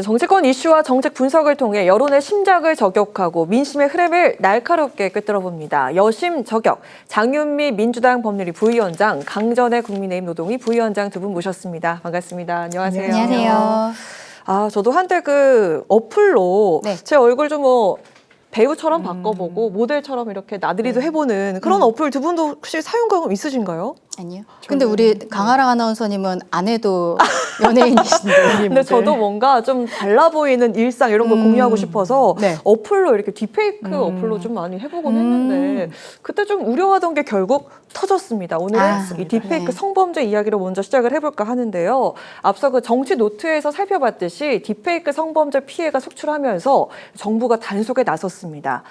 네, 정치권 이슈와 정책 분석을 통해 여론의 심장을 저격하고 민심의 흐름을 날카롭게 꿰뚫어봅니다. 여심 저격, 장윤미 민주당 법률위 부위원장, 강전의 국민의힘 노동위 부위원장 두 분 모셨습니다. 반갑습니다. 안녕하세요. 안녕하세요. 아, 저도 한때 그 어플로 네. 제 얼굴 좀 배우처럼 바꿔보고 모델처럼 이렇게 나들이도 해보는 그런 어플 두 분도 혹시 사용 경험 있으신가요? 아니요. 근데 우리 강아랑 아나운서님은 아내도 연예인이신데. 근데 저도 뭔가 좀 달라 보이는 일상 이런 걸 공유하고 싶어서 네. 어플로 이렇게 딥페이크 어플로 좀 많이 해보곤 했는데 그때 좀 우려하던 게 결국 터졌습니다. 오늘은 이 딥페이크 네. 성범죄 이야기로 먼저 시작을 해볼까 하는데요. 앞서 그 정치 노트에서 살펴봤듯이 딥페이크 성범죄 피해가 속출하면서 정부가 단속에 나섰습니다.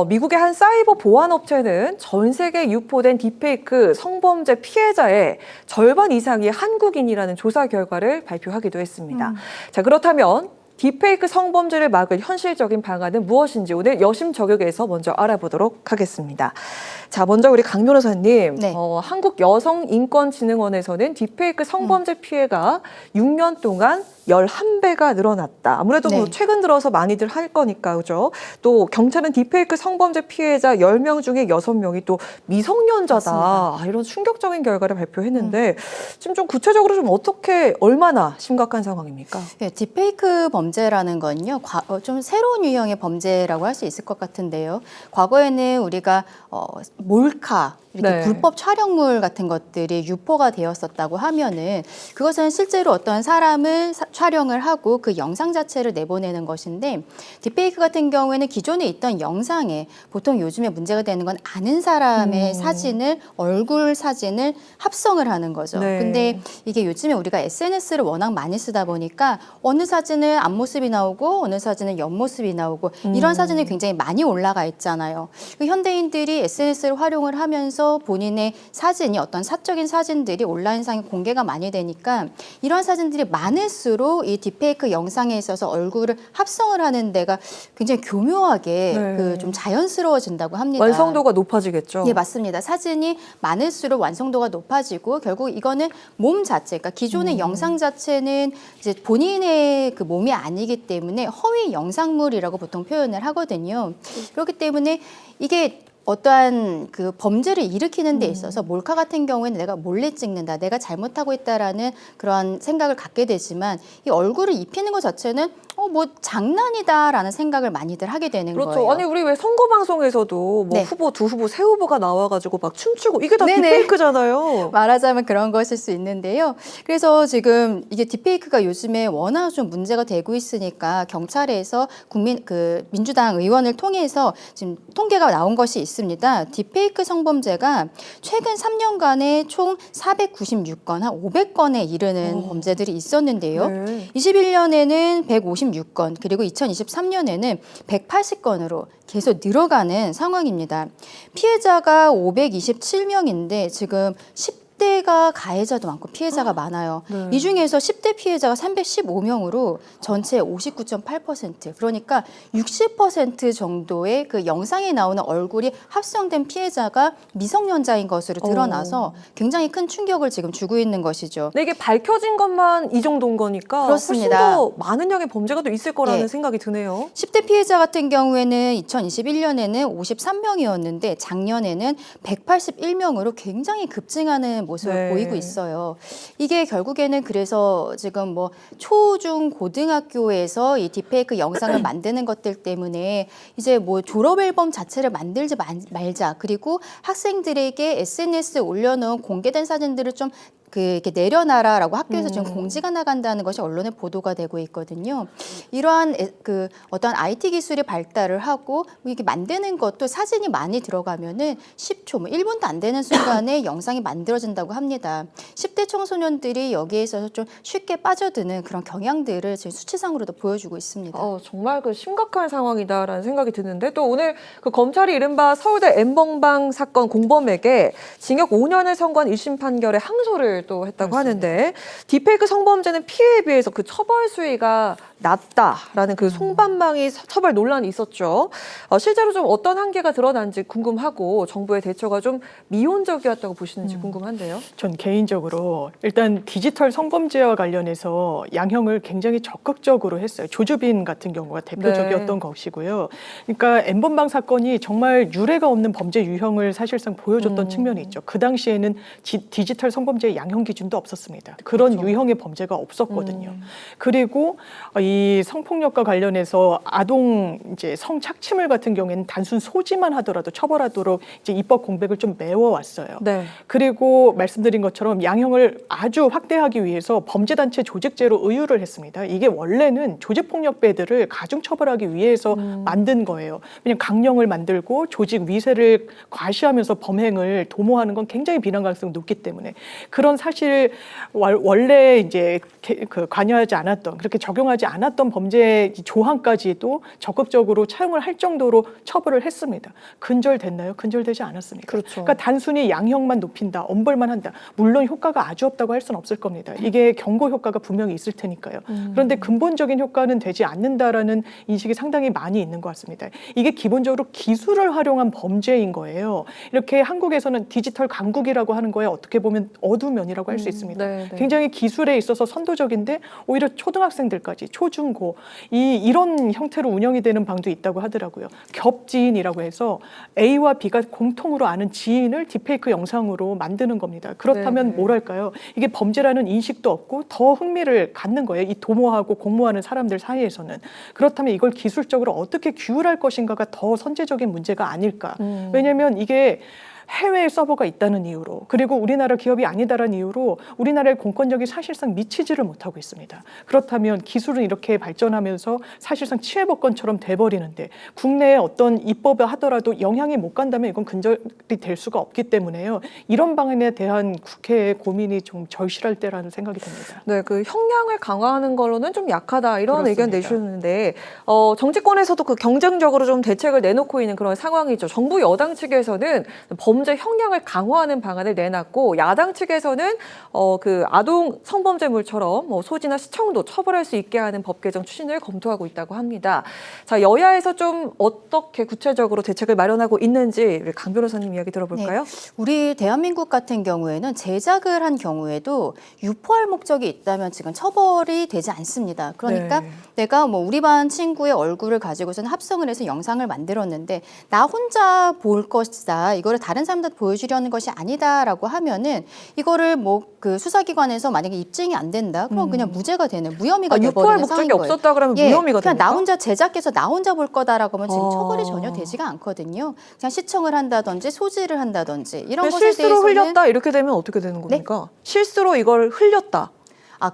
미국의 한 사이버 보안 업체는 전 세계에 유포된 딥페이크 성범죄 피해자의 절반 이상이 한국인이라는 조사 결과를 발표하기도 했습니다. 자, 그렇다면 딥페이크 성범죄를 막을 현실적인 방안은 무엇인지 오늘 여심 저격에서 먼저 알아보도록 하겠습니다. 자, 먼저 우리 강 변호사님, 네. 한국여성인권진흥원에서는 딥페이크 성범죄 피해가 6년 동안 11배가 늘어났다. 아무래도 뭐 네. 최근 들어서 많이들 할 거니까, 그죠? 또 경찰은 딥페이크 성범죄 피해자 10명 중에 6명이 또 미성년자다. 아, 이런 충격적인 결과를 발표했는데 지금 좀 구체적으로 좀 어떻게 얼마나 심각한 상황입니까? 네, 딥페이크 범죄라는 건요, 좀 새로운 유형의 범죄라고 할 수 있을 것 같은데요. 과거에는 우리가 몰카, 이렇게 네. 불법 촬영물 같은 것들이 유포가 되었었다고 하면은 그것은 실제로 어떤 사람을 촬영을 하고 그 영상 자체를 내보내는 것인데 딥페이크 같은 경우에는 기존에 있던 영상에 보통 요즘에 문제가 되는 건 아는 사람의 사진을 얼굴 사진을 합성을 하는 거죠. 네. 근데 이게 요즘에 우리가 SNS를 워낙 많이 쓰다 보니까 어느 사진은 앞모습이 나오고 어느 사진은 옆모습이 나오고 이런 사진이 굉장히 많이 올라가 있잖아요. 현대인들이 SNS를 활용을 하면서 본인의 사진이 어떤 사적인 사진들이 온라인상에 공개가 많이 되니까 이런 사진들이 많을수록 이 딥페이크 영상에 있어서 얼굴을 합성을 하는 데가 굉장히 교묘하게 네. 좀 자연스러워진다고 합니다. 완성도가 높아지겠죠? 네, 맞습니다. 사진이 많을수록 완성도가 높아지고 결국 이거는 몸 자체, 그러니까 기존의 영상 자체는 이제 본인의 그 몸이 아니기 때문에 허위 영상물이라고 보통 표현을 하거든요. 그렇기 때문에 이게 어떠한 그 범죄를 일으키는 데 있어서 몰카 같은 경우에는 내가 몰래 찍는다, 내가 잘못하고 있다라는 그런 생각을 갖게 되지만 이 얼굴을 입히는 것 자체는 뭐 장난이다라는 생각을 많이들 하게 되는 그렇죠. 거예요. 아니 우리 왜 선거 방송에서도 뭐 네. 후보 두 후보 세 후보가 나와가지고 막 춤추고 이게 다 네네. 딥페이크잖아요. 말하자면 그런 것일 수 있는데요. 그래서 지금 이게 딥페이크가 요즘에 워낙 좀 문제가 되고 있으니까 경찰에서 민주당 의원을 통해서 지금 통계가 나온 것이 있습니다. 딥페이크 성범죄가 최근 3년간에 총 496건, 한 500건에 이르는 범죄들이 있었는데요. 네. 21년에는 156건, 그리고 2023년에는 180건으로 계속 늘어가는 상황입니다. 피해자가 527명인데 지금 10대가 가해자도 많고 피해자가 많아요. 네. 이 중에서 10대 피해자가 315명으로 전체 59.8%, 그러니까 60% 정도의 그 영상에 나오는 얼굴이 합성된 피해자가 미성년자인 것으로 드러나서 굉장히 큰 충격을 지금 주고 있는 것이죠. 근데 이게 밝혀진 것만 이 정도인 거니까 그렇습니다. 훨씬 더 많은 양의 범죄가 또 있을 거라는 네. 생각이 드네요. 10대 피해자 같은 경우에는 2021년에는 53명이었는데 작년에는 181명으로 굉장히 급증하는 모습을 네. 보이고 있어요. 이게 결국에는 그래서 지금 뭐 초, 중, 고등학교에서 이 딥페이크 영상을 만드는 것들 때문에 이제 뭐 졸업 앨범 자체를 만들지 말자. 그리고 학생들에게 SNS에 올려놓은 공개된 사진들을 좀 이렇게 내려놔라라고 학교에서 지금 공지가 나간다는 것이 언론에 보도가 되고 있거든요. 이러한 어떤 IT 기술이 발달을 하고 이게 만드는 것도 사진이 많이 들어가면은 10초, 뭐 1분도 안 되는 순간에 영상이 만들어진다고 합니다. 10대 청소년들이 여기에 있어서 좀 쉽게 빠져드는 그런 경향들을 지금 수치상으로도 보여주고 있습니다. 정말 그 심각한 상황이다라는 생각이 드는데 또 오늘 그 검찰이 이른바 서울대 N번방 사건 공범에게 징역 5년을 선고한 1심 판결에 항소를 얘기를 또 했다고 맞습니다. 하는데 딥페이크 성범죄는 피해에 비해서 그 처벌 수위가 낮다라는 그 송반망이 처벌 논란이 있었죠. 실제로 좀 어떤 한계가 드러난지 궁금하고 정부의 대처가 좀 미온적이었다고 보시는지 궁금한데요. 전 개인적으로 일단 디지털 성범죄와 관련해서 양형을 굉장히 적극적으로 했어요. 조주빈 같은 경우가 대표적이었던 것이고요. 그러니까 N번방 사건이 정말 유례가 없는 범죄 유형을 사실상 보여줬던 측면이 있죠. 그 당시에는 디지털 성범죄의 양형 기준도 없었습니다. 그런 그렇죠. 유형의 범죄가 없었거든요. 그리고 이 성폭력과 관련해서 아동 이제 성착취물 같은 경우에는 단순 소지만 하더라도 처벌하도록 이제 입법 공백을 좀 메워왔어요. 네. 그리고 말씀드린 것처럼 양형을 아주 확대하기 위해서 범죄단체 조직죄로 의율을 했습니다. 이게 원래는 조직폭력배들을 가중처벌하기 위해서 만든 거예요. 왜냐하면 강령을 만들고 조직 위세를 과시하면서 범행을 도모하는 건 굉장히 비난 가능성이 높기 때문에 그런 사실 원래 이제 그 관여하지 않았던 그렇게 적용하지 않았던 범죄 조항까지도 적극적으로 차용을 할 정도로 처벌을 했습니다. 근절됐나요? 근절되지 않았습니다. 그렇죠. 그러니까 단순히 양형만 높인다, 엄벌만 한다. 물론 효과가 아주 없다고 할 수는 없을 겁니다. 이게 경고 효과가 분명히 있을 테니까요. 그런데 근본적인 효과는 되지 않는다라는 인식이 상당히 많이 있는 것 같습니다. 이게 기본적으로 기술을 활용한 범죄인 거예요. 이렇게 한국에서는 디지털 강국이라고 하는 거에 어떻게 보면 어두운 면이라고 할 수 있습니다. 네, 네. 굉장히 기술에 있어서 선도적인데 오히려 초등학생들까지 초중고 이런 형태로 운영이 되는 방도 있다고 하더라고요. 겹지인이라고 해서 A와 B가 공통으로 아는 지인을 딥페이크 영상으로 만드는 겁니다. 그렇다면 네. 뭐랄까요? 이게 범죄라는 인식도 없고 더 흥미를 갖는 거예요. 이 도모하고 공모하는 사람들 사이에서는. 그렇다면 이걸 기술적으로 어떻게 규율할 것인가가 더 선제적인 문제가 아닐까. 왜냐하면 이게 해외에 서버가 있다는 이유로 그리고 우리나라 기업이 아니다라는 이유로 우리나라의 공권력이 사실상 미치지를 못하고 있습니다. 그렇다면 기술은 이렇게 발전하면서 사실상 치외법권처럼 돼버리는데 국내에 어떤 입법을 하더라도 영향이 못 간다면 이건 근절이 될 수가 없기 때문에요. 이런 방안에 대한 국회의 고민이 좀 절실할 때라는 생각이 듭니다. 네, 그 형량을 강화하는 걸로는 좀 약하다 이런 의견 그렇습니다. 내주셨는데 정치권에서도 그 경쟁적으로 좀 대책을 내놓고 있는 그런 상황이죠. 정부 여당 측에서는 범죄 형량을 강화하는 방안을 내놨고 야당 측에서는 그 아동 성범죄물처럼 소지나 시청도 처벌할 수 있게 하는 법 개정 추진을 검토하고 있다고 합니다. 자, 여야에서 좀 어떻게 구체적으로 대책을 마련하고 있는지 우리 강 변호사님 이야기 들어볼까요? 우리 대한민국 같은 경우에는 제작을 한 경우에도 유포할 목적이 있다면 지금 처벌이 되지 않습니다. 그러니까 네. 내가 뭐 우리 반 친구의 얼굴을 가지고서는 합성을 해서 영상을 만들었는데 나 혼자 볼 것이다. 이거를 다른 사람들한테 보여주려는 것이 아니다라고 하면은 이거를 뭐 그 수사기관에서 만약에 입증이 안 된다. 그럼 그냥 무죄가 되는 무혐의가 유포할 돼버리는 목적이 상황인 거예요. 없었다 그러면 무혐의가 그냥 됩니까? 나 혼자 제작해서 나 혼자 볼 거다라고 하면 지금 아. 처벌이 전혀 되지가 않거든요. 그냥 시청을 한다든지 소지를 한다든지 이런 것에 실수로 대해서는 흘렸다 이렇게 되면 어떻게 되는 겁니까? 실수로 이걸 흘렸다.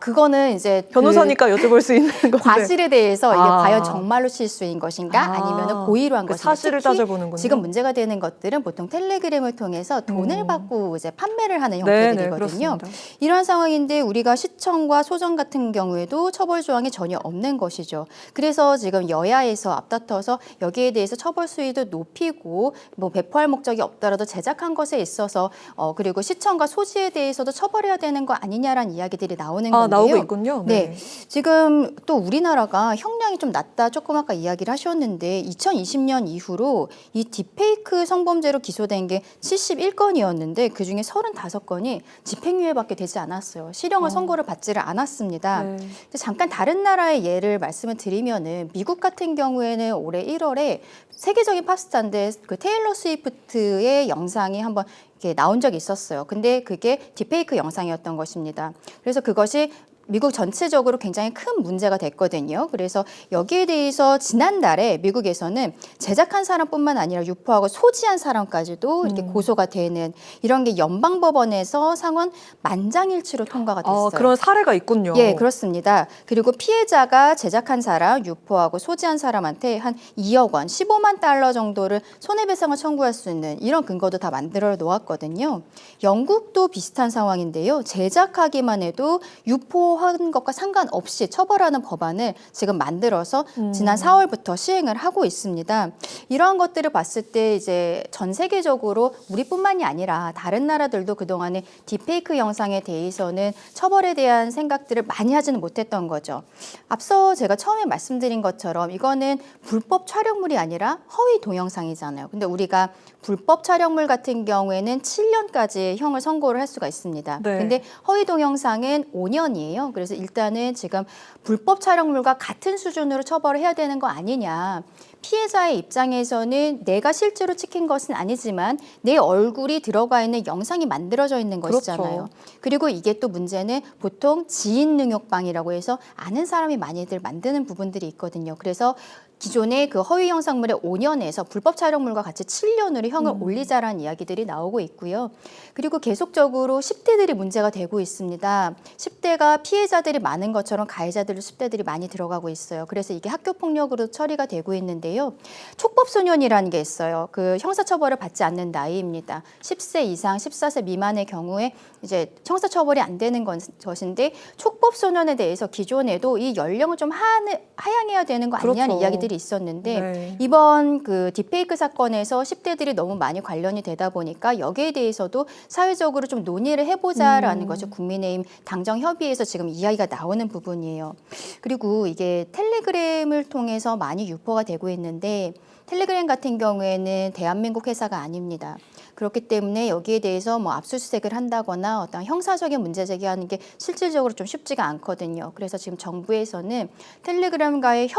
그거는 이제 변호사니까 여쭤볼 수 있는 건데. 과실에 대해서 이게 아. 과연 정말로 실수인 것인가 아니면 고의로 한 그 것인가. 사실을 특히 따져보는군요. 지금 문제가 되는 것들은 보통 텔레그램을 통해서 돈을 받고 이제 판매를 하는 네, 형태들이거든요. 그렇습니다. 이러한 상황인데 우리가 시청과 소정 같은 경우에도 처벌 조항이 전혀 없는 것이죠. 그래서 지금 여야에서 앞다퉈서 여기에 대해서 처벌 수위도 높이고 뭐 배포할 목적이 없더라도 제작한 것에 있어서 그리고 시청과 소지에 대해서도 처벌해야 되는 거 아니냐라는 이야기들이 나오는 건데요. 나오고 있군요. 네. 지금 또 우리나라가 형량이 좀 낮다 조금 아까 이야기를 하셨는데 2020년 이후로 이 딥페이크 성범죄로 기소된 게 71건이었는데 그중에 35건이 집행유예밖에 되지 않았어요. 실형을 선고를 받지를 않았습니다. 네. 근데 잠깐 다른 나라의 예를 말씀을 드리면은 미국 같은 경우에는 올해 1월에 세계적인 팝스타인데 그 테일러 스위프트의 영상이 한번 이렇게 나온 적이 있었어요. 근데 그게 딥페이크 영상이었던 것입니다. 그래서 그것이 미국 전체적으로 굉장히 큰 문제가 됐거든요. 그래서 여기에 대해서 지난달에 미국에서는 제작한 사람뿐만 아니라 유포하고 소지한 사람까지도 이렇게 고소가 되는 이런 게 연방법원에서 상원 만장일치로 통과가 됐어요. 그런 사례가 있군요. 예, 그렇습니다. 그리고 피해자가 제작한 사람, 유포하고 소지한 사람한테 한 2억 원, 15만 달러 정도를 손해배상을 청구할 수 있는 이런 근거도 다 만들어 놓았거든요. 영국도 비슷한 상황인데요. 제작하기만 해도 유포 시도한 것과 상관없이 처벌하는 법안을 지금 만들어서 지난 4월부터 시행을 하고 있습니다. 이러한 것들을 봤을 때 이제 전 세계적으로 우리뿐만이 아니라 다른 나라들도 그동안에 딥페이크 영상에 대해서는 처벌에 대한 생각들을 많이 하지는 못했던 거죠. 앞서 제가 처음에 말씀드린 것처럼 이거는 불법 촬영물이 아니라 허위 동영상이잖아요. 근데 우리가 불법 촬영물 같은 경우에는 7년까지 형을 선고를 할 수가 있습니다. 네. 근데 허위 동영상은 5년이에요. 그래서 일단은 지금 불법 촬영물과 같은 수준으로 처벌을 해야 되는 거 아니냐. 피해자의 입장에서는 내가 실제로 찍힌 것은 아니지만 내 얼굴이 들어가 있는 영상이 만들어져 있는 것이잖아요. 그렇죠. 그리고 이게 또 문제는 보통 지인 능욕방이라고 해서 아는 사람이 많이들 만드는 부분들이 있거든요. 그래서 기존의 그 허위 영상물의 5년에서 불법 촬영물과 같이 7년으로 형을 올리자라는 이야기들이 나오고 있고요. 그리고 계속적으로 10대들이 문제가 되고 있습니다. 10대가 피해자들이 많은 것처럼 가해자들도 10대들이 많이 들어가고 있어요. 그래서 이게 학교폭력으로 처리가 되고 있는데요. 촉법소년이라는 게 있어요. 그 형사처벌을 받지 않는 나이입니다. 10세 이상 14세 미만의 경우에 이제 형사처벌이 안 되는 것인데 촉법소년에 대해서 기존에도 이 연령을 좀 하향해야 되는 거 아니냐는 그렇죠. 이야기들이 있었는데 네. 이번 그 딥페이크 사건에서 10대들이 너무 많이 관련이 되다 보니까 여기에 대해서도 사회적으로 좀 논의를 해보자라는 것이 국민의힘 당정협의회에서 지금 이야기가 나오는 부분이에요. 그리고 이게 텔레그램을 통해서 많이 유포가 되고 있는데 텔레그램 같은 경우에는 대한민국 회사가 아닙니다. 그렇기 때문에 여기에 대해서 뭐 압수수색을 한다거나 어떤 형사적인 문제 제기하는 게 실질적으로 좀 쉽지가 않거든요. 그래서 지금 정부에서는 텔레그램과의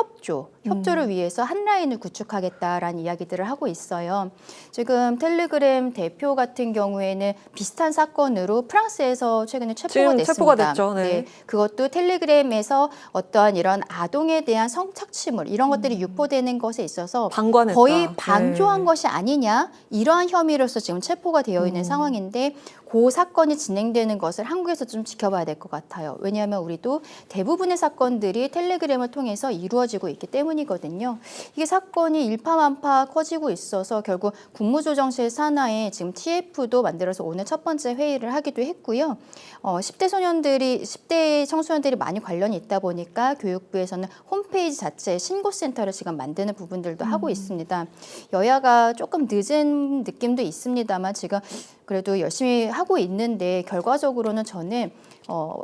협조를 위해서 한 라인을 구축하겠다라는 이야기들을 하고 있어요. 지금 텔레그램 대표 같은 경우에는 비슷한 사건으로 프랑스에서 최근에 체포가 지금 됐습니다. 체포가 됐죠. 네. 그것도 텔레그램에서 어떠한 이런 아동에 대한 성착취물 이런 것들이 유포되는 것에 있어서 방관했다. 거의 방조한 네. 것이 아니냐 이러한 혐의로서 지금 체포가 되어 있는 상황인데 그 사건이 진행되는 것을 한국에서 좀 지켜봐야 될 것 같아요. 왜냐하면 우리도 대부분의 사건들이 텔레그램을 통해서 이루어지고 있기 때문이거든요. 이게 사건이 일파만파 커지고 있어서 결국 국무조정실 산하에 지금 TF도 만들어서 오늘 첫 번째 회의를 하기도 했고요. 10대 청소년들이 많이 관련이 있다 보니까 교육부에서는 홈페이지 자체에 신고센터를 지금 만드는 부분들도 하고 있습니다. 여야가 조금 늦은 느낌도 있습니다만 지금 그래도 열심히 하고 있는데 결과적으로는 저는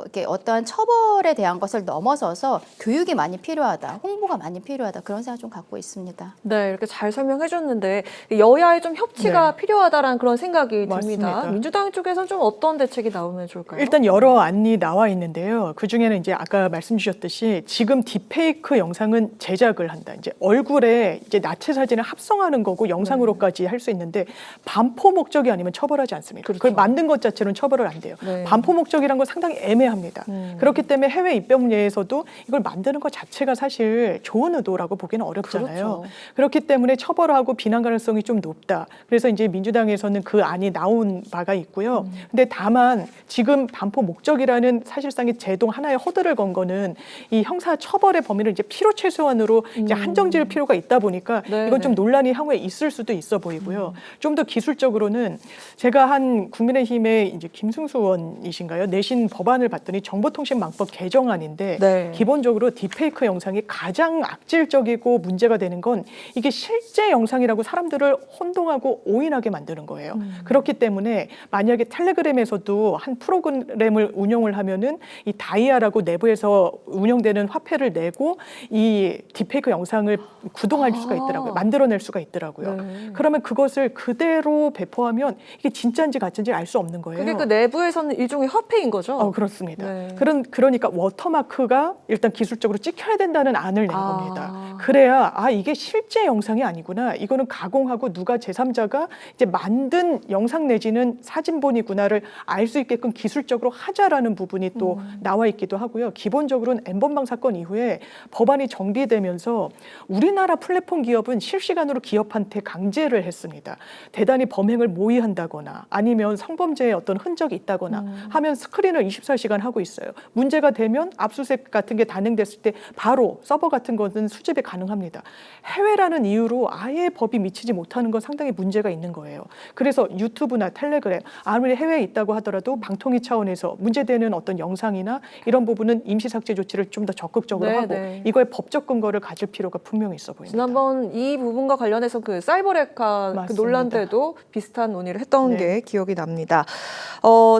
이렇게 어떠한 처벌에 대한 것을 넘어서서 교육이 많이 필요하다, 홍보가 많이 필요하다 그런 생각 좀 갖고 있습니다. 네, 이렇게 잘 설명해 줬는데 여야의 좀 협치가 네. 필요하다라는 그런 생각이 맞습니다. 듭니다. 민주당 쪽에서는 좀 어떤 대책이 나오면 좋을까요? 일단 여러 안이 나와 있는데요. 그 중에는 이제 아까 말씀 주셨듯이 지금 딥페이크 영상은 제작을 한다. 이제 얼굴에 이제 나체 사진을 합성하는 거고 영상으로까지 할 수 있는데 반포 목적이 아니면 처벌하지 않습니다. 그렇죠. 그걸 만든 것 자체는 처벌을 안 돼요. 네. 반포 목적이란 건 상당히 애매합니다. 그렇기 때문에 해외 입법례에서도 이걸 만드는 것 자체가 사실 좋은 의도라고 보기는 어렵잖아요. 그렇죠. 그렇기 때문에 처벌하고 비난 가능성이 좀 높다. 그래서 이제 민주당에서는 그 안이 나온 바가 있고요. 근데 다만 지금 반포 목적이라는 사실상의 제동 하나의 허들을 건 거는 이 형사 처벌의 범위를 이제 필요 최소한으로 이제 한정 지을 필요가 있다 보니까 네, 이건 좀 네. 논란이 향후에 있을 수도 있어 보이고요. 좀 더 기술적으로는 제가 한 국민의힘의 이제 김승수 의원이신가요? 내신 법안을 봤더니 정보통신망법 개정안인데 네. 기본적으로 딥페이크 영상이 가장 악질적이고 문제가 되는 건 이게 실제 영상이라고 사람들을 혼동하고 오인하게 만드는 거예요. 그렇기 때문에 만약에 텔레그램에서도 한 프로그램을 운영을 하면은 이 다이아라고 내부에서 운영되는 화폐를 내고 이 딥페이크 영상을 구동할 수가 있더라고요. 만들어낼 수가 있더라고요. 네. 그러면 그것을 그대로 배포하면 이게 진짜인지 가짜인지 알 수 없는 거예요. 그게 그 내부에서는 일종의 화폐인 거죠? 그렇습니다. 네. 그러니까 워터마크가 일단 기술적으로 찍혀야 된다는 안을 낸 아. 겁니다. 그래야 이게 실제 영상이 아니구나. 이거는 가공하고 누가 제3자가 이제 만든 영상 내지는 사진본이구나를 알 수 있게끔 기술적으로 하자라는 부분이 또 나와 있기도 하고요. 기본적으로는 N번방 사건 이후에 법안이 정비되면서 우리나라 플랫폼 기업은 실시간으로 기업한테 강제를 했습니다. 대단히 범행을 모의한다거나 아니면 성범죄의 어떤 흔적이 있다거나 하면 스크린을 24시간 하고 있어요. 문제가 되면 압수수색 같은 게 단행됐을 때 바로 서버 같은 것은 수집에 가능합니다. 해외라는 이유로 아예 법이 미치지 못하는 건 상당히 문제가 있는 거예요. 그래서 유튜브나 텔레그램 아무리 해외에 있다고 하더라도 방통위 차원에서 문제되는 어떤 영상이나 이런 부분은 임시 삭제 조치를 좀 더 적극적으로 네, 하고 네. 이거에 법적 근거를 가질 필요가 분명히 있어 보입니다. 지난번 이 부분과 관련해서 그 사이버레카 그 맞습니다. 논란 때도 비슷한 논의를 했던 네. 게 기억이 납니다.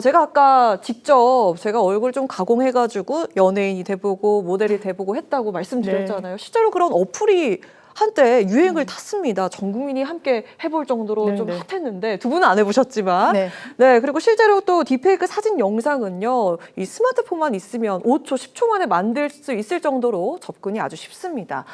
제가 아까 직접 제가 얼굴 좀 가공해가지고 연예인이 돼보고 모델이 돼보고 했다고 말씀드렸잖아요. 실제로 그런 어플이 한때 유행을 탔습니다. 전 국민이 함께 해볼 정도로 네, 좀 네. 핫했는데 두 분은 안 해보셨지만 네. 네, 그리고 실제로 또 딥페이크 사진 영상은요, 이 스마트폰만 있으면 5초, 10초 만에 만들 수 있을 정도로 접근이 아주 쉽습니다.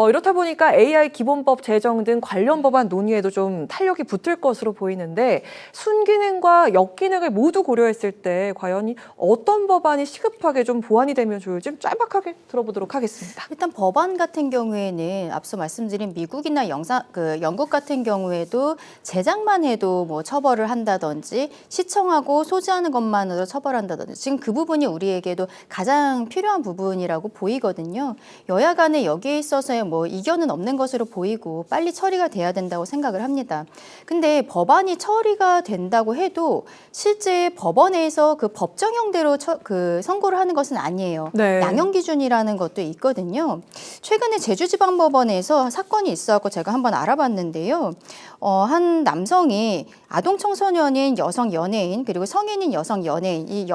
이렇다 보니까 AI 기본법 제정 등 관련 법안 논의에도 좀 탄력이 붙을 것으로 보이는데 순기능과 역기능을 모두 고려했을 때 과연 어떤 법안이 시급하게 좀 보완이 되면 좋을지 좀 짤막하게 들어보도록 하겠습니다. 일단 법안 같은 경우에는 앞서 말씀드린 미국이나 영국 같은 경우에도 제작만 해도 뭐 처벌을 한다든지 시청하고 소지하는 것만으로 처벌한다든지 지금 그 부분이 우리에게도 가장 필요한 부분이라고 보이거든요. 여야 간에 여기에 있어서의 뭐 이견은 없는 것으로 보이고 빨리 처리가 돼야 된다고 생각을 합니다. 근데 법안이 처리가 된다고 해도 실제 법원에서 그 법정형대로 그 선고를 하는 것은 아니에요. 네. 양형 기준이라는 것도 있거든요. 최근에 제주지방법원에서 사건이 있어서 제가 한번 알아봤는데요. 한 남성이 아동 청소년인 여성 연예인 그리고 성인인 여성 연예인 이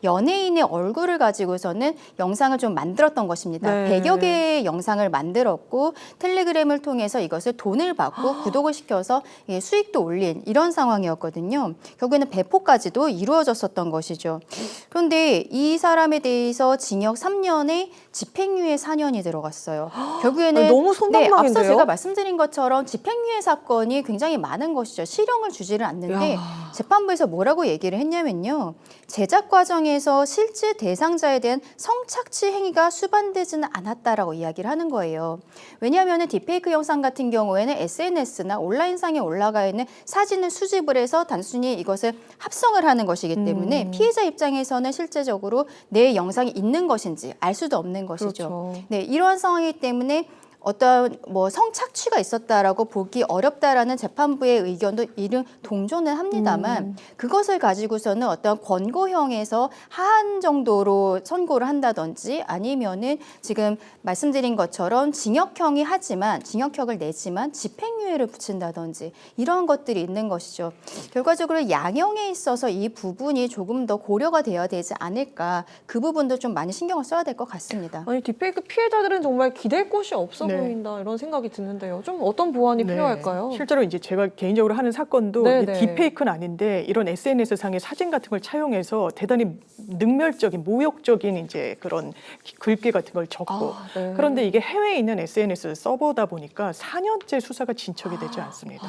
연예인의 얼굴을 가지고서는 영상을 좀 만들었던 것입니다. 네. 100여 개의 영상을 만들었고 텔레그램을 통해서 이것을 돈을 받고 구독을 시켜서 수익도 올린 이런 상황이었거든요. 결국에는 배포까지도 이루어졌었던 것이죠. 그런데 이 사람에 대해서 징역 3년에 집행유예 4년이 들어갔어요. 결국에는 너무 손방망인데요? 앞서 제가 말씀드린 것처럼 집행유예 사건이 굉장히 많은 것이죠. 실형을 주지를 않는데 야. 재판부에서 뭐라고 얘기를 했냐면요. 제작 과정에서 실제 대상자에 대한 성착취 행위가 수반되지는 않았다라고 이야기를 하는 거예요. 왜냐하면 딥페이크 영상 같은 경우에는 SNS나 온라인상에 올라가 있는 사진을 수집을 해서 단순히 이것을 합성을 하는 것이기 때문에 피해자 입장에서는 실제적으로 내 영상이 있는 것인지 알 수도 없는 것이죠. 그렇죠. 네, 이러한 상황이기 때문에 어떤 뭐 성착취가 있었다라고 보기 어렵다라는 재판부의 의견도 이른 동조는 합니다만 그것을 가지고서는 어떤 권고형에서 하한 정도로 선고를 한다든지 아니면은 지금 말씀드린 것처럼 징역형이 하지만 징역형을 내지만 집행유예를 붙인다든지 이러한 것들이 있는 것이죠. 결과적으로 양형에 있어서 이 부분이 조금 더 고려가 되어야 되지 않을까 그 부분도 좀 많이 신경을 써야 될 것 같습니다. 아니 딥페이크 피해자들은 정말 기댈 곳이 없어 네. 보인다 이런 생각이 드는데요. 좀 어떤 보완이 네. 필요할까요? 실제로 이제 제가 개인적으로 하는 사건도 네, 이 네. 딥페이크는 아닌데 이런 SNS 상의 사진 같은 걸 차용해서 대단히 능멸적인 모욕적인 이제 그런 글귀 같은 걸 적고 네. 그런데 이게 해외에 있는 SNS 서버다 보니까 4년째 수사가 진척이 되지 않습니다.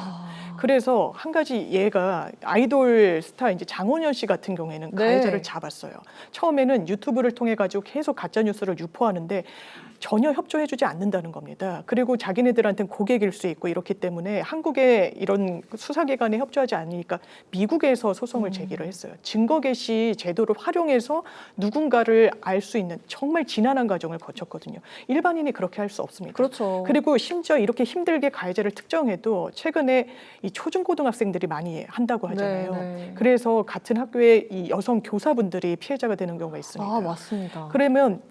그래서 한 가지 얘가 아이돌 스타 이제 장원현 씨 같은 경우에는 네. 가해자를 잡았어요. 처음에는 유튜브를 통해 가지고 계속 가짜 뉴스를 유포하는데 전혀 협조해주지 않는다는 겁니다. 그리고 자기네들한테는 고객일 수 있고 이렇기 때문에 한국의 이런 수사기관에 협조하지 않으니까 미국에서 소송을 제기를 했어요. 증거 개시 제도를 활용해서 누군가를 알 수 있는 정말 지난한 과정을 거쳤거든요. 일반인이 그렇게 할 수 없습니다. 그렇죠. 그리고 심지어 이렇게 힘들게 가해자를 특정해도 최근에 이 초중고등학생들이 많이 한다고 하잖아요. 네. 그래서 같은 학교의 이 여성 교사분들이 피해자가 되는 경우가 있습니다. 아, 맞습니다. 그러면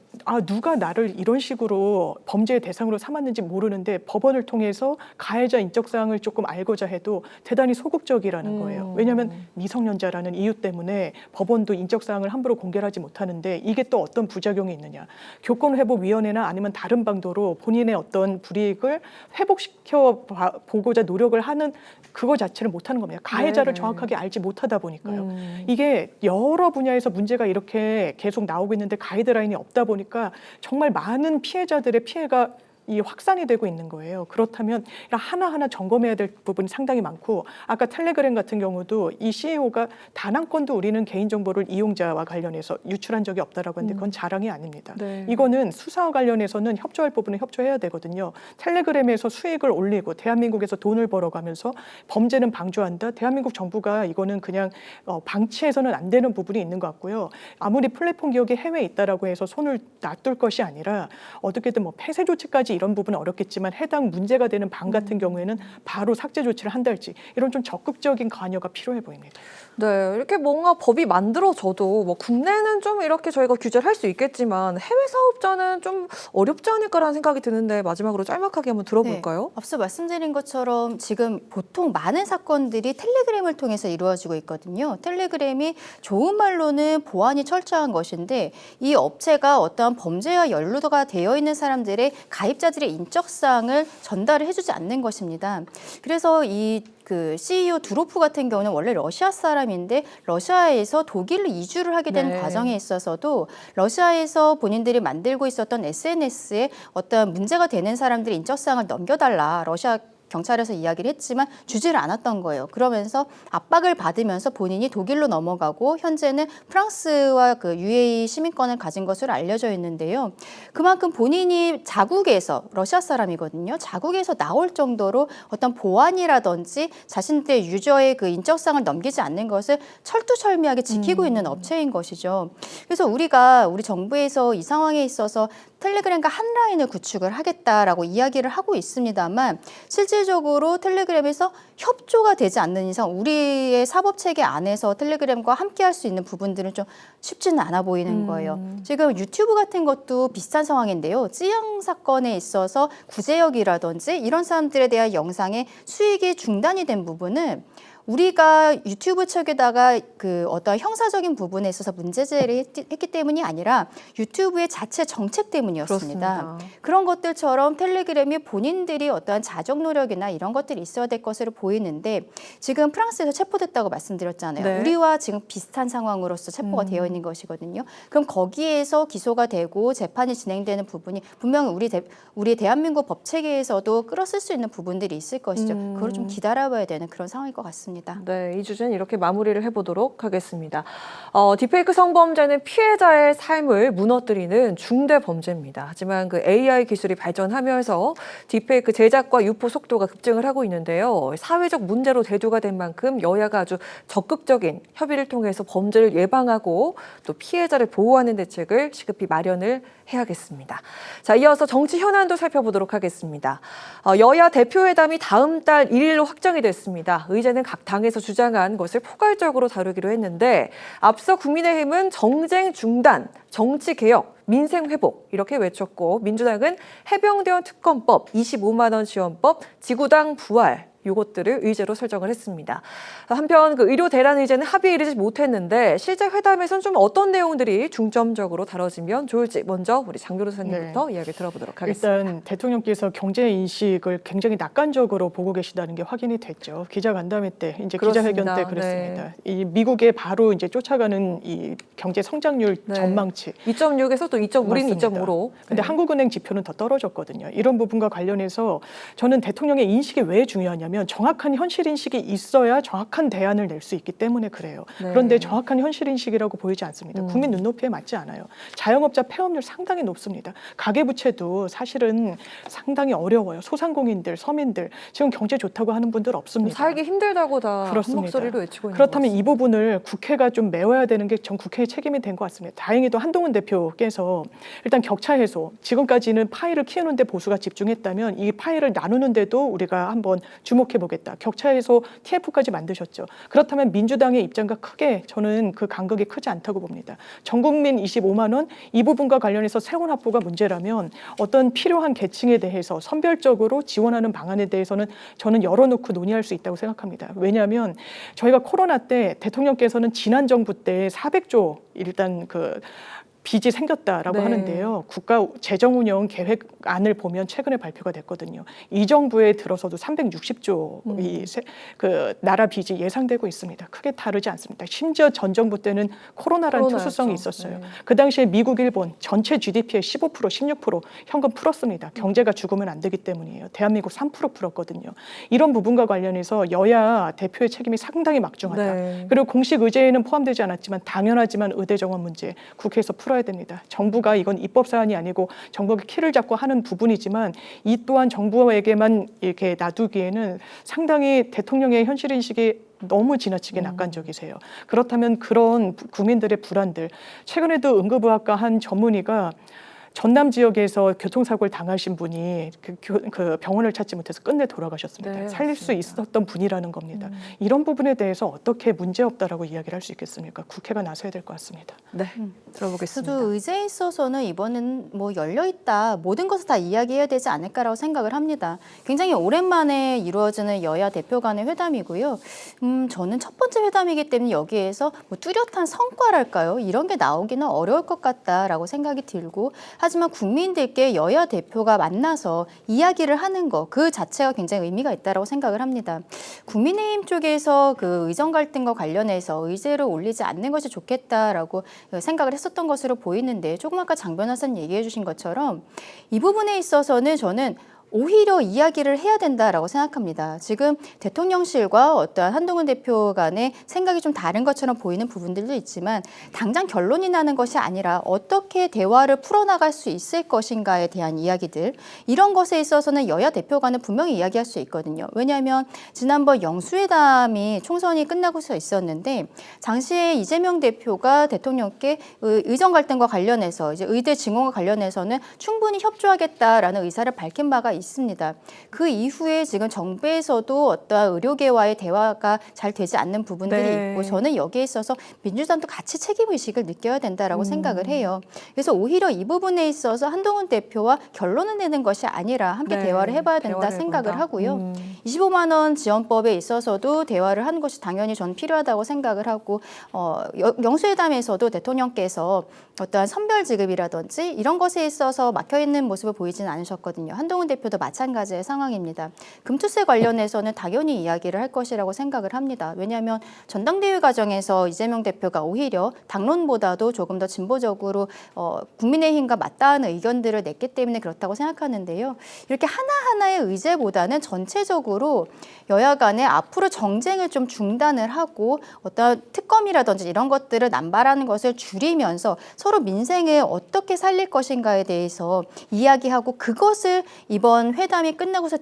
누가 나를 이런 식으로 범죄의 대상으로 삼았는지 모르는데 법원을 통해서 가해자 인적사항을 조금 알고자 해도 대단히 소극적이라는 거예요. 왜냐하면 미성년자라는 이유 때문에 법원도 인적사항을 함부로 공개를 하지 못하는데 이게 또 어떤 부작용이 있느냐. 교권회복위원회나 아니면 다른 방도로 본인의 어떤 불이익을 회복시켜 보고자 노력을 하는 그거 자체를 못하는 겁니다. 가해자를 네네. 정확하게 알지 못하다 보니까요. 이게 여러 분야에서 문제가 이렇게 계속 나오고 있는데 가이드라인이 없다 보니까 정말 많은 피해자들의 피해가 이 확산이 되고 있는 거예요. 그렇다면 하나하나 점검해야 될 부분이 상당히 많고 아까 텔레그램 같은 경우도 이 CEO가 단 한 건도 우리는 개인정보를 이용자와 관련해서 유출한 적이 없다라고 하는데 그건 자랑이 아닙니다. 네. 이거는 수사와 관련해서는 협조할 부분은 협조해야 되거든요. 텔레그램에서 수익을 올리고 대한민국에서 돈을 벌어가면서 범죄는 방조한다. 대한민국 정부가 이거는 그냥 방치해서는 안 되는 부분이 있는 것 같고요. 아무리 플랫폼 기업이 해외에 있다라고 해서 손을 놔둘 것이 아니라 어떻게든 뭐 폐쇄 조치까지 이런 부분은 어렵겠지만 해당 문제가 되는 방 같은 경우에는 바로 삭제 조치를 한달지 이런 좀 적극적인 관여가 필요해 보입니다. 네, 이렇게 뭔가 법이 만들어져도 뭐 국내는 좀 이렇게 저희가 규제를 할 수 있겠지만 해외 사업자는 좀 어렵지 않을까라는 생각이 드는데 마지막으로 짤막하게 한번 들어볼까요? 네, 앞서 말씀드린 것처럼 지금 보통 많은 사건들이 텔레그램을 통해서 이루어지고 있거든요. 텔레그램이 좋은 말로는 보안이 철저한 것인데 이 업체가 어떠한 범죄와 연루가 되어 있는 사람들의 가입자들의 인적사항을 전달을 해주지 않는 것입니다. 그래서 그 CEO 두로프 같은 경우는 원래 러시아 사람인데 러시아에서 독일로 이주를 하게 된 네. 과정에 있어서도 러시아에서 본인들이 만들고 있었던 SNS에 어떤 문제가 되는 사람들의 인적사항을 넘겨달라 러시아 경찰에서 이야기를 했지만 주지를 않았던 거예요. 그러면서 압박을 받으면서 본인이 독일로 넘어가고 현재는 프랑스와 그 UAE 시민권을 가진 것으로 알려져 있는데요. 그만큼 본인이 자국에서 러시아 사람이거든요. 자국에서 나올 정도로 어떤 보안이라든지 자신들의 유저의 그 인적사항을 넘기지 않는 것을 철두철미하게 지키고 있는 업체인 것이죠. 그래서 우리 정부에서 이 상황에 있어서 텔레그램과 한 라인을 구축을 하겠다라고 이야기를 하고 있습니다만 실질적으로 텔레그램에서 협조가 되지 않는 이상 우리의 사법체계 안에서 텔레그램과 함께 할 수 있는 부분들은 좀 쉽지는 않아 보이는 거예요. 지금 유튜브 같은 것도 비슷한 상황인데요. 찌양 사건에 있어서 구제역이라든지 이런 사람들에 대한 영상의 수익이 중단이 된 부분은 우리가 유튜브 측에다가 그 어떤 형사적인 부분에 있어서 문제 제기를 했기 때문이 아니라 유튜브의 자체 정책 때문이었습니다. 그렇습니다. 그런 것들처럼 텔레그램이 본인들이 어떠한 자적 노력이나 이런 것들이 있어야 될 것으로 보이는데 지금 프랑스에서 체포됐다고 말씀드렸잖아요. 네. 우리와 지금 비슷한 상황으로서 체포가 되어 있는 것이거든요. 그럼 거기에서 기소가 되고 재판이 진행되는 부분이 분명히 우리 대한민국 법체계에서도 끌어쓸 수 있는 부분들이 있을 것이죠. 그걸 좀 기다려봐야 되는 그런 상황일 것 같습니다. 네, 이 주제는 이렇게 마무리를 해보도록 하겠습니다. 딥페이크 성범죄는 피해자의 삶을 무너뜨리는 중대 범죄입니다. 하지만 그 AI 기술이 발전하면서 딥페이크 제작과 유포 속도가 급증을 하고 있는데요. 사회적 문제로 대두가 된 만큼 여야가 아주 적극적인 협의를 통해서 범죄를 예방하고 또 피해자를 보호하는 대책을 시급히 마련을 해야겠습니다. 자, 이어서 정치 현안도 살펴보도록 하겠습니다. 여야 대표회담이 다음 달 1일로 확정이 됐습니다. 의제는 각 당에서 주장한 것을 포괄적으로 다루기로 했는데 앞서 국민의힘은 정쟁 중단, 정치 개혁, 민생 회복 이렇게 외쳤고 민주당은 해병대원 특검법, 25만 원 지원법, 지구당 부활 이것들을 의제로 설정을 했습니다. 한편 그 의료 대란 의제는 합의에 이르지 못했는데 실제 회담에서는 좀 어떤 내용들이 중점적으로 다뤄지면 좋을지 먼저 우리 장 변호사님부터 이야기 들어보도록 하겠습니다. 일단 대통령께서 경제 인식을 굉장히 낙관적으로 보고 계시다는 게 확인이 됐죠. 기자간담회 때 이제 그렇습니다. 기자회견 때 그랬습니다. 이 미국에 바로 이제 쫓아가는 이 경제 성장률 전망치 2.6에서 또 2.5, 우리는 맞습니다. 2.5로. 근데 한국은행 지표는 더 떨어졌거든요. 이런 부분과 관련해서 저는 대통령의 인식이 왜 중요하냐면 정확한 현실 인식이 있어야 정확한 대안을 낼 수 있기 때문에 그래요. 네. 그런데 정확한 현실 인식이라고 보이지 않습니다. 국민 눈높이에 맞지 않아요. 자영업자 폐업률 상당히 높습니다. 가계부채도 사실은 상당히 어려워요. 소상공인들, 서민들 지금 경제 좋다고 하는 분들 없습니다. 살기 힘들다고 다 한 그렇습니다. 목소리로 외치고 있는 그렇다면 것 이 부분을 국회가 좀 메워야 되는 게 전 국회의 책임이 된 것 같습니다. 다행히도 한동훈 대표께서 일단 격차 해소, 지금까지는 파일을 키우는 데 보수가 집중했다면 이 파일을 나누는 데도 우리가 한번 주목해 보겠다. 격차 해소 TF까지 만드셨죠. 그렇다면 민주당의 입장과 크게 저는 그 간극이 크지 않다고 봅니다. 전국민 25만 원 이 부분과 관련해서 세원 확보가 문제라면 어떤 필요한 계층에 대해서 선별적으로 지원하는 방안에 대해서는 저는 열어놓고 논의할 수 있다고 생각합니다. 왜냐하면 저희가 코로나 때 대통령께서는 지난 정부 때 400조 일단 그 빚이 생겼다라고 네. 하는데요. 국가 재정운영 계획안을 보면 최근에 발표가 됐거든요. 이 정부에 들어서도 360조 그 나라 빚이 예상되고 있습니다. 크게 다르지 않습니다. 심지어 전 정부 때는 코로나라는 특수성이 있었어요. 네. 그 당시에 미국, 일본 전체 GDP의 15%, 16% 현금 풀었습니다. 경제가 죽으면 안 되기 때문이에요. 대한민국 3% 풀었거든요. 이런 부분과 관련해서 여야 대표의 책임이 상당히 막중하다. 네. 그리고 공식 의제에는 포함되지 않았지만 당연하지만 의대 정원 문제 국회에서 풀어야 됩니다. 정부가 이건 입법 사안이 아니고 정부가 키를 잡고 하는 부분이지만 이 또한 정부에게만 이렇게 놔두기에는 상당히 대통령의 현실 인식이 너무 지나치게 낙관적이세요. 그렇다면 그런 국민들의 불안들 최근에도 응급의학과 한 전문의가 전남 지역에서 교통사고를 당하신 분이 그 병원을 찾지 못해서 끝내 돌아가셨습니다. 네, 살릴 수 맞습니다. 있었던 분이라는 겁니다. 이런 부분에 대해서 어떻게 문제없다라고 이야기를 할 수 있겠습니까? 국회가 나서야 될 것 같습니다. 네, 들어보겠습니다. 저도 의제에 있어서는 이번엔 뭐 열려 있다, 모든 것을 다 이야기해야 되지 않을까라고 생각을 합니다. 굉장히 오랜만에 이루어지는 여야 대표 간의 회담이고요. 저는 첫 번째 회담이기 때문에 여기에서 뭐 뚜렷한 성과랄까요? 이런 게 나오기는 어려울 것 같다라고 생각이 들고, 하지만 국민들께 여야 대표가 만나서 이야기를 하는 거, 그 자체가 굉장히 의미가 있다라고 생각을 합니다. 국민의힘 쪽에서 그 의정 갈등과 관련해서 의제를 올리지 않는 것이 좋겠다라고 생각을 했었던 것으로 보이는데, 조금 아까 장 변호사님 얘기해 주신 것처럼 이 부분에 있어서는 저는 오히려 이야기를 해야 된다라고 생각합니다. 지금 대통령실과 어떠한 한동훈 대표 간의 생각이 좀 다른 것처럼 보이는 부분들도 있지만, 당장 결론이 나는 것이 아니라 어떻게 대화를 풀어나갈 수 있을 것인가에 대한 이야기들, 이런 것에 있어서는 여야 대표 간은 분명히 이야기할 수 있거든요. 왜냐하면 지난번 영수회담이 총선이 끝나고서 있었는데, 당시에 이재명 대표가 대통령께 의정 갈등과 관련해서 이제 의대 증원과 관련해서는 충분히 협조하겠다라는 의사를 밝힌 바가 있습니다. 그 이후에 지금 정부에서도 어떠한 의료계와의 대화가 잘 되지 않는 부분들이 네. 있고, 저는 여기에 있어서 민주당도 같이 책임의식을 느껴야 된다라고 생각을 해요. 그래서 오히려 이 부분에 있어서 한동훈 대표와 결론을 내는 것이 아니라 함께 네, 대화를 해봐야 된다 대화를 생각을 해본다. 하고요. 25만 원 지원법에 있어서도 대화를 하는 것이 당연히 전 필요하다고 생각을 하고, 영수회담에서도 대통령께서 어떠한 선별 지급이라든지 이런 것에 있어서 막혀있는 모습을 보이지는 않으셨거든요. 한동훈 대표도 마찬가지의 상황입니다. 금투세 관련해서는 당연히 이야기를 할 것이라고 생각을 합니다. 왜냐하면 전당대회 과정에서 이재명 대표가 오히려 당론보다도 조금 더 진보적으로 국민의힘과 맞닿는 의견들을 냈기 때문에 그렇다고 생각하는데요. 이렇게 하나하나의 의제보다는 전체적으로 여야 간에 앞으로 정쟁을 좀 중단을 하고 어떤 특검이라든지 이런 것들을 남발하는 것을 줄이면서 서로 민생을 어떻게 살릴 것인가에 대해서 이야기하고, 그것을 이번 회담이 끝나고서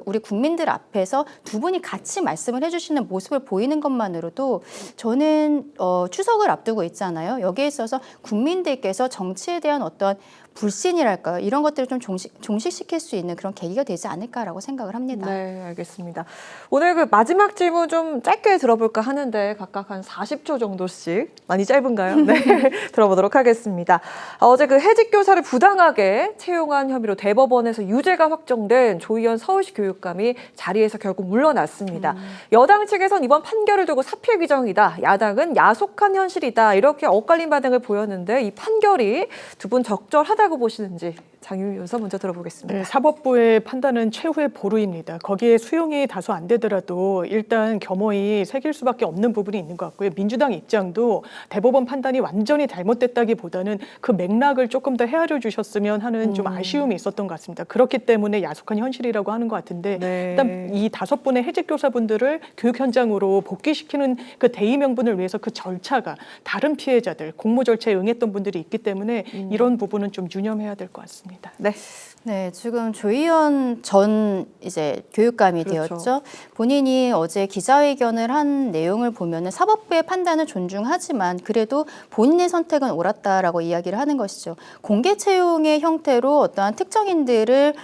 우리 국민들 앞에서 두 분이 같이 말씀을 해주시는 모습을 보이는 것만으로도 저는 추석을 앞두고 있잖아요. 여기에 있어서 국민들께서 정치에 대한 어떤 불신이랄까요? 이런 것들을 좀 종식시킬 수 있는 그런 계기가 되지 않을까라고 생각을 합니다. 네, 알겠습니다. 오늘 그 마지막 질문 좀 짧게 들어볼까 하는데 각각 한 40초 정도씩, 많이 짧은가요? 네, 들어보도록 하겠습니다. 어제 그 해직 교사를 부당하게 채용한 혐의로 대법원에서 유죄가 확정된 조희연 서울시 교육감이 자리에서 결국 물러났습니다. 여당 측에선 이번 판결을 두고 사퇴 규정이다, 야당은 야속한 현실이다, 이렇게 엇갈린 반응을 보였는데, 이 판결이 두 분 적절하다고 보시는지 장유미 변호사 먼저 들어보겠습니다. 네, 사법부의 판단은 최후의 보루입니다. 거기에 수용이 다소 안 되더라도 일단 겸허히 새길 수밖에 없는 부분이 있는 것 같고요. 민주당 입장도 대법원 판단이 완전히 잘못됐다기보다는 그 맥락을 조금 더 헤아려 주셨으면 하는 좀 아쉬움이 있었던 것 같습니다. 그렇기 때문에 야속한 현실이라고 하는 것 같은데, 네. 일단 이 5분의 해직 교사분들을 교육 현장으로 복귀시키는 그 대의 명분을 위해서 그 절차가 다른 피해자들, 공모 절차에 응했던 분들이 있기 때문에 이런 부분은 좀 유념해야 될 것 같습니다. 네. 네, 지금 조희연 전 이제 교육감이 그렇죠. 되었죠. 본인이 어제 기자회견을 한 내용을 보면은 사법부의 판단은 존중하지만 그래도 본인의 선택은 옳았다라고 이야기를 하는 것이죠. 공개 채용의 형태로 어떠한 특정인들을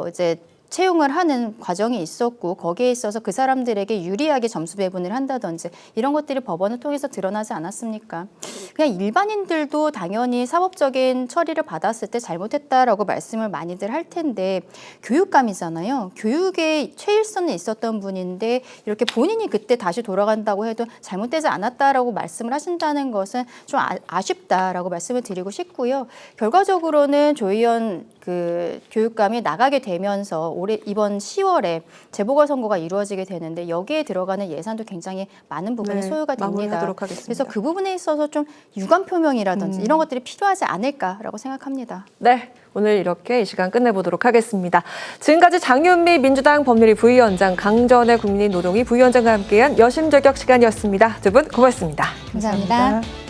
이제 채용을 하는 과정이 있었고, 거기에 있어서 그 사람들에게 유리하게 점수 배분을 한다든지 이런 것들이 법원을 통해서 드러나지 않았습니까? 그냥 일반인들도 당연히 사법적인 처리를 받았을 때 잘못했다라고 말씀을 많이들 할 텐데, 교육감이잖아요. 교육에 최일선에 있었던 분인데 이렇게 본인이 그때 다시 돌아간다고 해도 잘못되지 않았다라고 말씀을 하신다는 것은 좀 아쉽다라고 말씀을 드리고 싶고요. 결과적으로는 조희연 그 교육감이 나가게 되면서 이번 10월에 재보궐선거가 이루어지게 되는데, 여기에 들어가는 예산도 굉장히 많은 부분이 네, 소요가 됩니다. 마무리하도록 하겠습니다. 그래서 그 부분에 있어서 좀 유감 표명이라든지 이런 것들이 필요하지 않을까라고 생각합니다. 네, 오늘 이렇게 이 시간 끝내보도록 하겠습니다. 지금까지 장윤미 민주당 법률위 부위원장, 강전의 국민의노동위 부위원장과 함께한 여심저격 시간이었습니다. 두 분 고맙습니다. 감사합니다.